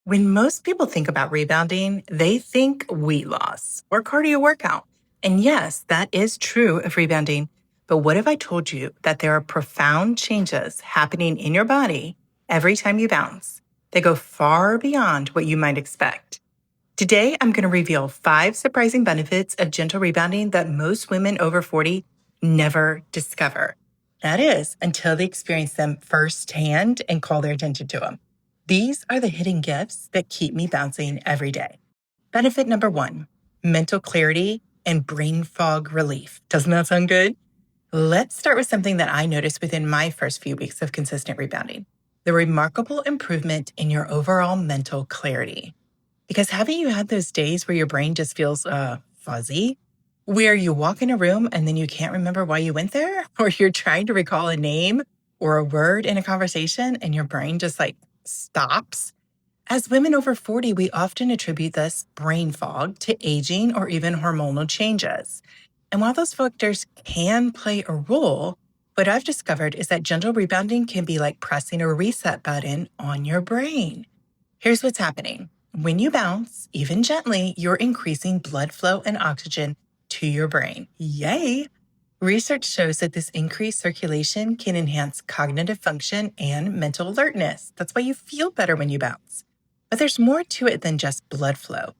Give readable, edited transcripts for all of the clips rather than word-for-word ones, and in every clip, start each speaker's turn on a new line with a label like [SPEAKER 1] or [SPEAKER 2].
[SPEAKER 1] When most people think about rebounding, they think weight loss or cardio workout. And yes, that is true of rebounding. But what if I told you that there are profound changes happening in your body every time you bounce that go far beyond what you might expect? Today, I'm going to reveal 5 surprising benefits of gentle rebounding that most women over 40 never discover. That is, until they experience them firsthand and call their attention to them. These are the hidden gifts that keep me bouncing every day. Benefit number 1, mental clarity and brain fog relief. Doesn't that sound good? Let's start with something that I noticed within my first few weeks of consistent rebounding: the remarkable improvement in your overall mental clarity. Because haven't you had those days where your brain just feels fuzzy? Where you walk in a room and then you can't remember why you went there? Or you're trying to recall a name or a word in a conversation and your brain just stops? As women over 40, we often attribute this brain fog to aging or even hormonal changes. And while those factors can play a role, what I've discovered is that gentle rebounding can be like pressing a reset button on your brain. Here's what's happening. When you bounce, even gently, you're increasing blood flow and oxygen to your brain. Yay! Research shows that this increased circulation can enhance cognitive function and mental alertness. That's why you feel better when you bounce. But there's more to it than just blood flow.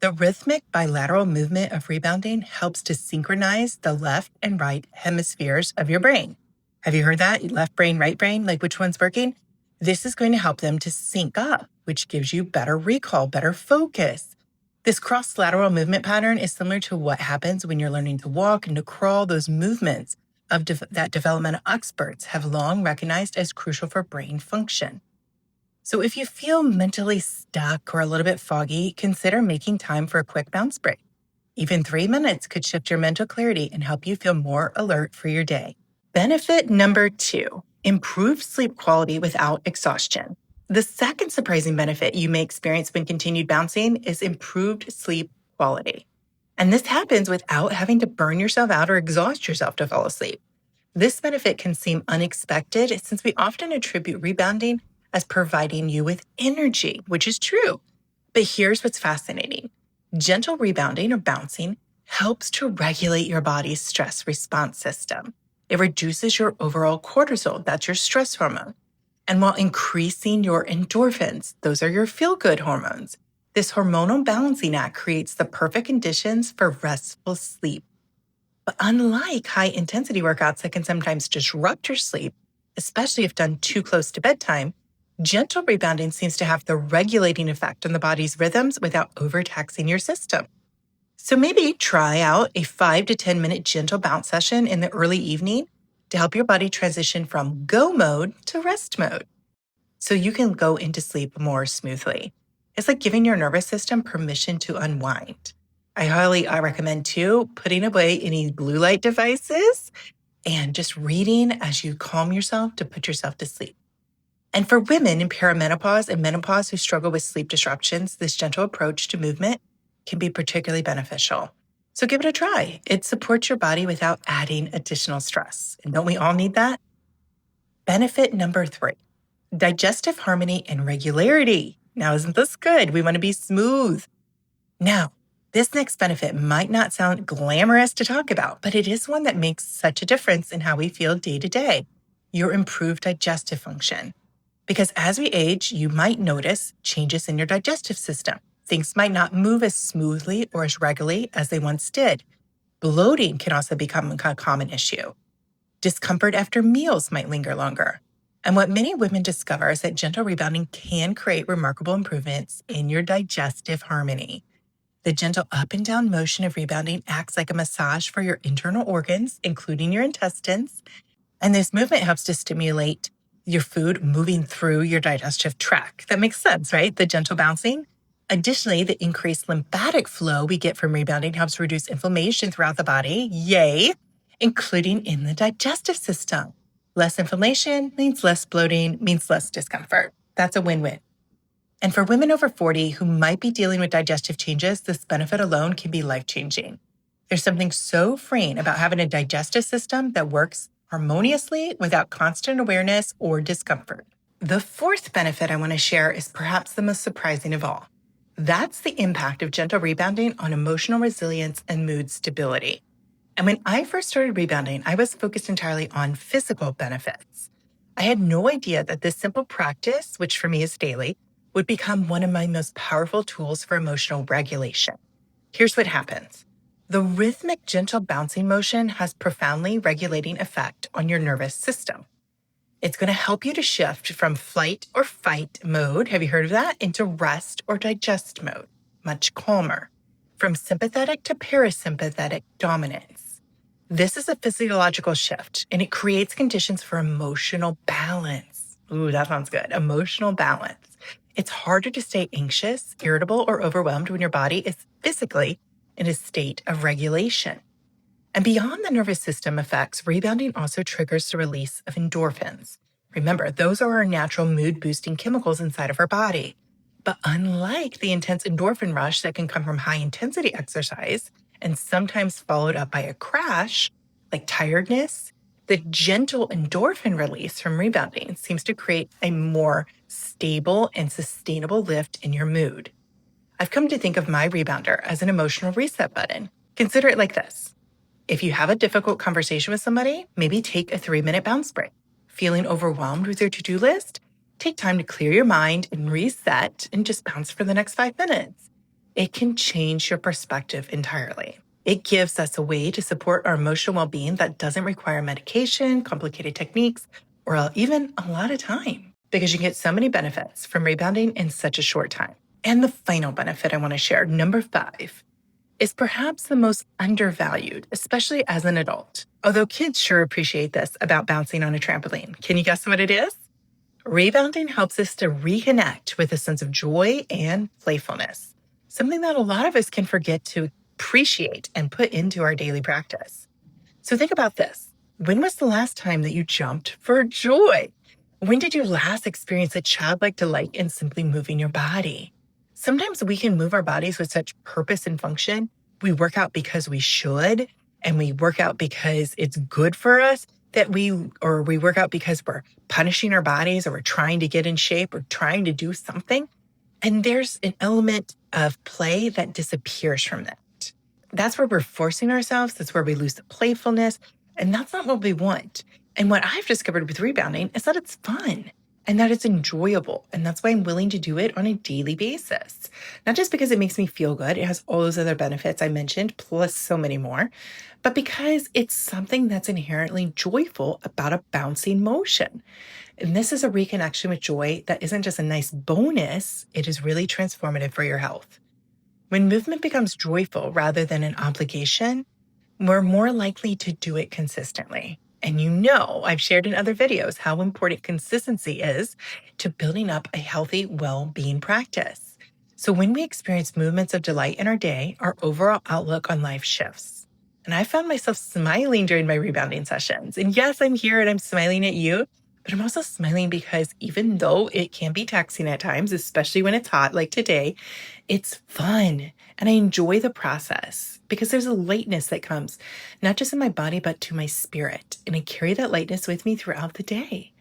[SPEAKER 1] The rhythmic bilateral movement of rebounding helps to synchronize the left and right hemispheres of your brain. Have you heard that? Left brain, right brain, like which one's working? This is going to help them to sync up, which gives you better recall, better focus. This cross-lateral movement pattern is similar to what happens when you're learning to walk and to crawl. Those movements of that developmental experts have long recognized as crucial for brain function. So if you feel mentally stuck or a little bit foggy, consider making time for a quick bounce break. Even 3 minutes could shift your mental clarity and help you feel more alert for your day. Benefit number 2, improved sleep quality without exhaustion. The second surprising benefit you may experience when continued bouncing is improved sleep quality. And this happens without having to burn yourself out or exhaust yourself to fall asleep. This benefit can seem unexpected since we often attribute rebounding as providing you with energy, which is true. But here's what's fascinating. Gentle rebounding or bouncing helps to regulate your body's stress response system. It reduces your overall cortisol, that's your stress hormone. And while increasing your endorphins, those are your feel-good hormones, this hormonal balancing act creates the perfect conditions for restful sleep. But unlike high-intensity workouts that can sometimes disrupt your sleep, especially if done too close to bedtime, gentle rebounding seems to have the regulating effect on the body's rhythms without overtaxing your system. So maybe try out a 5 to 10 minute gentle bounce session in the early evening to help your body transition from go mode to rest mode so you can go into sleep more smoothly. It's like giving your nervous system permission to unwind. I recommend too, putting away any blue light devices and just reading as you calm yourself to put yourself to sleep. And for women in perimenopause and menopause who struggle with sleep disruptions, this gentle approach to movement can be particularly beneficial. So give it a try. It supports your body without adding additional stress. And don't we all need that? Benefit number 3, digestive harmony and regularity. Now, isn't this good? We want to be smooth. Now, this next benefit might not sound glamorous to talk about, but it is one that makes such a difference in how we feel day to day: your improved digestive function. Because as we age, you might notice changes in your digestive system. Things might not move as smoothly or as regularly as they once did. Bloating can also become a common issue. Discomfort after meals might linger longer. And what many women discover is that gentle rebounding can create remarkable improvements in your digestive harmony. The gentle up and down motion of rebounding acts like a massage for your internal organs, including your intestines. And this movement helps to stimulate your food moving through your digestive tract. That makes sense, right? The gentle bouncing. Additionally, the increased lymphatic flow we get from rebounding helps reduce inflammation throughout the body. Yay! Including in the digestive system. Less inflammation means less bloating, means less discomfort. That's a win-win. And for women over 40 who might be dealing with digestive changes, this benefit alone can be life-changing. There's something so freeing about having a digestive system that works harmoniously without constant awareness or discomfort. The fourth benefit I want to share is perhaps the most surprising of all. That's the impact of gentle rebounding on emotional resilience and mood stability. And when I first started rebounding, I was focused entirely on physical benefits. I had no idea that this simple practice, which for me is daily, would become one of my most powerful tools for emotional regulation. Here's what happens. The rhythmic, gentle bouncing motion has profoundly regulating effect on your nervous system. It's going to help you to shift from flight or fight mode, have you heard of that, into rest or digest mode, much calmer, from sympathetic to parasympathetic dominance. This is a physiological shift, and it creates conditions for emotional balance. Ooh, that sounds good. Emotional balance. It's harder to stay anxious, irritable, or overwhelmed when your body is physically in a state of regulation. And beyond the nervous system effects, rebounding also triggers the release of endorphins. Remember, those are our natural mood-boosting chemicals inside of our body. But unlike the intense endorphin rush that can come from high-intensity exercise and sometimes followed up by a crash, like tiredness, the gentle endorphin release from rebounding seems to create a more stable and sustainable lift in your mood. I've come to think of my rebounder as an emotional reset button. Consider it like this. If you have a difficult conversation with somebody, maybe take a 3-minute bounce break. Feeling overwhelmed with your to-do list? Take time to clear your mind and reset and just bounce for the next 5 minutes. It can change your perspective entirely. It gives us a way to support our emotional well-being that doesn't require medication, complicated techniques, or even a lot of time, because you get so many benefits from rebounding in such a short time. And the final benefit I want to share, number 5, is perhaps the most undervalued, especially as an adult. Although kids sure appreciate this about bouncing on a trampoline. Can you guess what it is? Rebounding helps us to reconnect with a sense of joy and playfulness, something that a lot of us can forget to appreciate and put into our daily practice. So think about this. When was the last time that you jumped for joy? When did you last experience a childlike delight in simply moving your body? Sometimes we can move our bodies with such purpose and function. We work out because we should, and we work out because it's good for us, we work out because we're punishing our bodies, or we're trying to get in shape, or trying to do something. And there's an element of play that disappears from that. That's where we're forcing ourselves. That's where we lose the playfulness. And that's not what we want. And what I've discovered with rebounding is that it's fun and that it's enjoyable. And that's why I'm willing to do it on a daily basis. Not just because it makes me feel good. It has all those other benefits I mentioned, plus so many more, but because it's something that's inherently joyful about a bouncing motion. And this is a reconnection with joy that isn't just a nice bonus. It is really transformative for your health. When movement becomes joyful rather than an obligation, we're more likely to do it consistently. And you know, I've shared in other videos how important consistency is to building up a healthy well-being practice. So when we experience movements of delight in our day, our overall outlook on life shifts. And I found myself smiling during my rebounding sessions. And yes, I'm here and I'm smiling at you, but I'm also smiling because even though it can be taxing at times, especially when it's hot like today, it's fun. And I enjoy the process because there's a lightness that comes not just in my body, but to my spirit. And I carry that lightness with me throughout the day.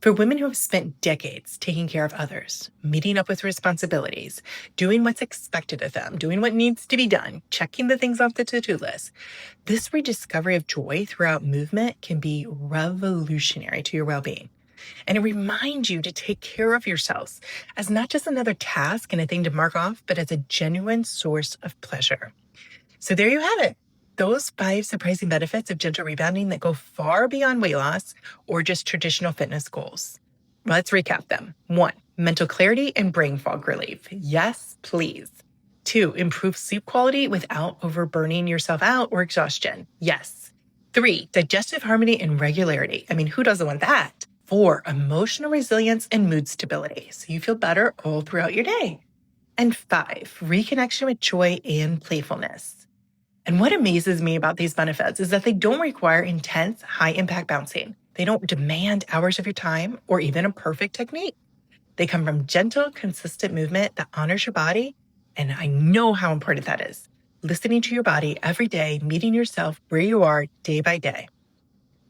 [SPEAKER 1] For women who have spent decades taking care of others, meeting up with responsibilities, doing what's expected of them, doing what needs to be done, checking the things off the to-do list, this rediscovery of joy throughout movement can be revolutionary to your well-being. And it reminds you to take care of yourselves as not just another task and a thing to mark off, but as a genuine source of pleasure. So there you have it. Those 5 surprising benefits of gentle rebounding that go far beyond weight loss or just traditional fitness goals. Let's recap them. 1, mental clarity and brain fog relief. Yes, please. 2, improve sleep quality without overburning yourself out or exhaustion. Yes. 3, digestive harmony and regularity. I mean, who doesn't want that? 4, emotional resilience and mood stability, so you feel better all throughout your day. And 5, reconnection with joy and playfulness. And what amazes me about these benefits is that they don't require intense, high-impact bouncing. They don't demand hours of your time or even a perfect technique. They come from gentle, consistent movement that honors your body, and I know how important that is. Listening to your body every day, meeting yourself where you are day by day.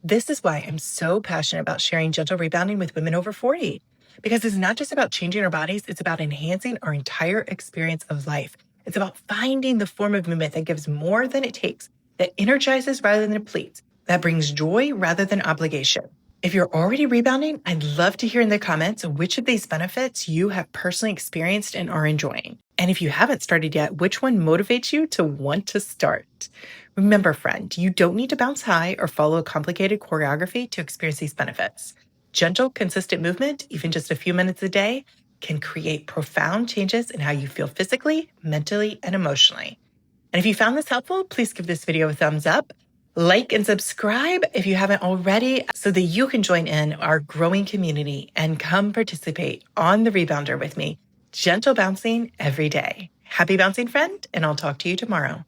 [SPEAKER 1] This is why I'm so passionate about sharing gentle rebounding with women over 40. because it's not just about changing our bodies, it's about enhancing our entire experience of life. It's about finding the form of movement that gives more than it takes, that energizes rather than depletes, that brings joy rather than obligation. If you're already rebounding, I'd love to hear in the comments which of these benefits you have personally experienced and are enjoying. And if you haven't started yet, which one motivates you to want to start? Remember, friend, you don't need to bounce high or follow a complicated choreography to experience these benefits. Gentle, consistent movement, even just a few minutes a day, can create profound changes in how you feel physically, mentally, and emotionally. And if you found this helpful, please give this video a thumbs up. Like and subscribe if you haven't already so that you can join in our growing community and come participate on the Rebounder with me. Gentle bouncing every day. Happy bouncing, friend, and I'll talk to you tomorrow.